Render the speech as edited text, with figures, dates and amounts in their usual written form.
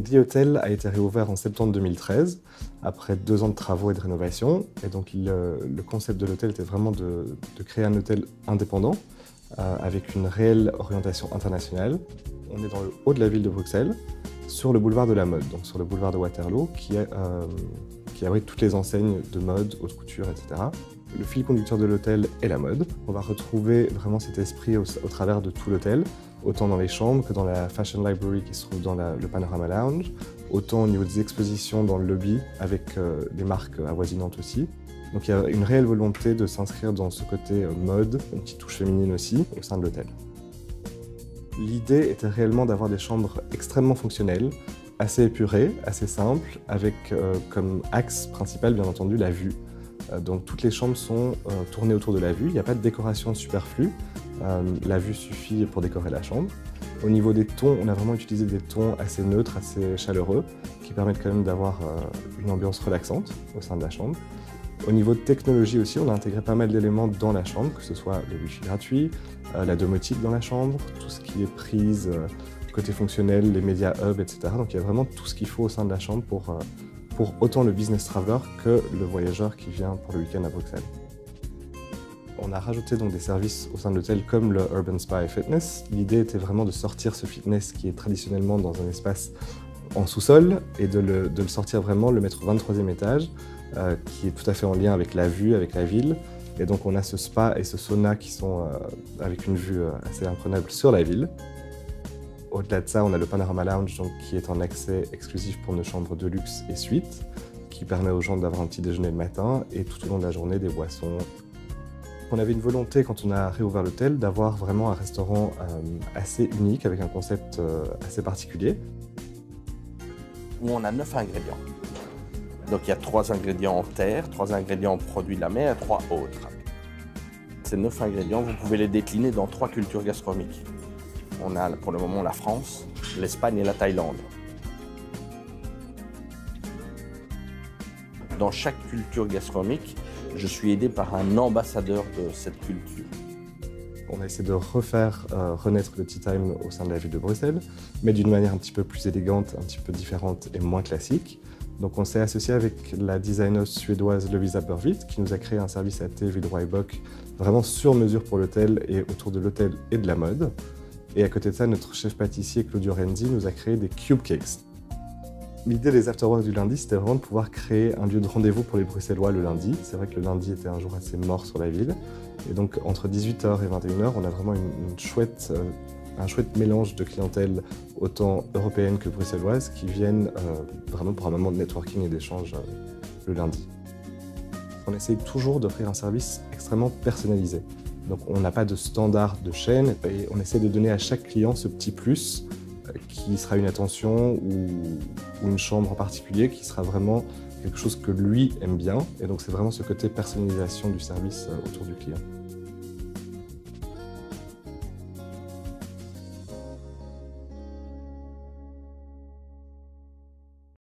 The Hotel a été réouvert en septembre 2013, après 2 ans de travaux et de rénovation. Et donc le concept de l'hôtel était vraiment de créer un hôtel indépendant, avec une réelle orientation internationale. On est dans le haut de la ville de Bruxelles, sur le boulevard de la mode, donc sur le boulevard de Waterloo, qui abrite toutes les enseignes de mode, haute couture, etc. Le fil conducteur de l'hôtel est la mode. On va retrouver vraiment cet esprit au travers de tout l'hôtel, autant dans les chambres que dans la Fashion Library qui se trouve dans le Panorama Lounge, autant au niveau des expositions dans le lobby avec des marques avoisinantes aussi. Donc il y a une réelle volonté de s'inscrire dans ce côté mode, une petite touche féminine aussi, au sein de l'hôtel. L'idée était réellement d'avoir des chambres extrêmement fonctionnelles, assez épurées, assez simples, avec comme axe principal bien entendu la vue. Donc toutes les chambres sont tournées autour de la vue, il n'y a pas de décoration superflue, la vue suffit pour décorer la chambre. Au niveau des tons, on a vraiment utilisé des tons assez neutres, assez chaleureux, qui permettent quand même d'avoir une ambiance relaxante au sein de la chambre. Au niveau de technologie aussi, on a intégré pas mal d'éléments dans la chambre, que ce soit le Wi-Fi gratuit, la domotique dans la chambre, tout ce qui est prise, côté fonctionnel, les médias hub, etc. Donc il y a vraiment tout ce qu'il faut au sein de la chambre pour autant le business traveler que le voyageur qui vient pour le week-end à Bruxelles. On a rajouté donc des services au sein de l'hôtel comme le Urban Spa et Fitness. L'idée était vraiment de sortir ce fitness qui est traditionnellement dans un espace en sous-sol et de le sortir vraiment, le mettre au 23e étage, qui est tout à fait en lien avec la vue, avec la ville. Et donc on a ce spa et ce sauna qui sont avec une vue assez imprenable sur la ville. Au-delà de ça, on a le Panorama Lounge donc, qui est en accès exclusif pour nos chambres de luxe et suites, qui permet aux gens d'avoir un petit déjeuner le matin et tout au long de la journée des boissons. On avait une volonté, quand on a réouvert l'hôtel, d'avoir vraiment un restaurant assez unique, avec un concept assez particulier. Où on a 9 ingrédients. Donc il y a 3 ingrédients en terre, 3 ingrédients en produits de la mer et 3 autres. Ces 9 ingrédients, vous pouvez les décliner dans 3 cultures gastronomiques. On a pour le moment la France, l'Espagne et la Thaïlande. Dans chaque culture gastronomique, je suis aidé par un ambassadeur de cette culture. On a essayé de refaire renaître le Tea Time au sein de la ville de Bruxelles, mais d'une manière un petit peu plus élégante, un petit peu différente et moins classique. Donc on s'est associé avec la designer suédoise Lovisa Burvitt qui nous a créé un service à thé Villeroy Bock vraiment sur mesure pour l'hôtel et autour de l'hôtel et de la mode. Et à côté de ça, notre chef pâtissier Claudio Renzi nous a créé des cube cakes. L'idée des afterworks du lundi, c'était vraiment de pouvoir créer un lieu de rendez-vous pour les Bruxellois le lundi. C'est vrai que le lundi était un jour assez mort sur la ville. Et donc entre 18h et 21h, on a vraiment un chouette mélange de clientèle autant européenne que bruxelloise qui viennent vraiment pour un moment de networking et d'échange le lundi. On essaye toujours d'offrir un service extrêmement personnalisé. Donc on n'a pas de standard de chaîne et on essaie de donner à chaque client ce petit plus qui sera une attention ou une chambre en particulier qui sera vraiment quelque chose que lui aime bien. Et donc c'est vraiment ce côté personnalisation du service autour du client.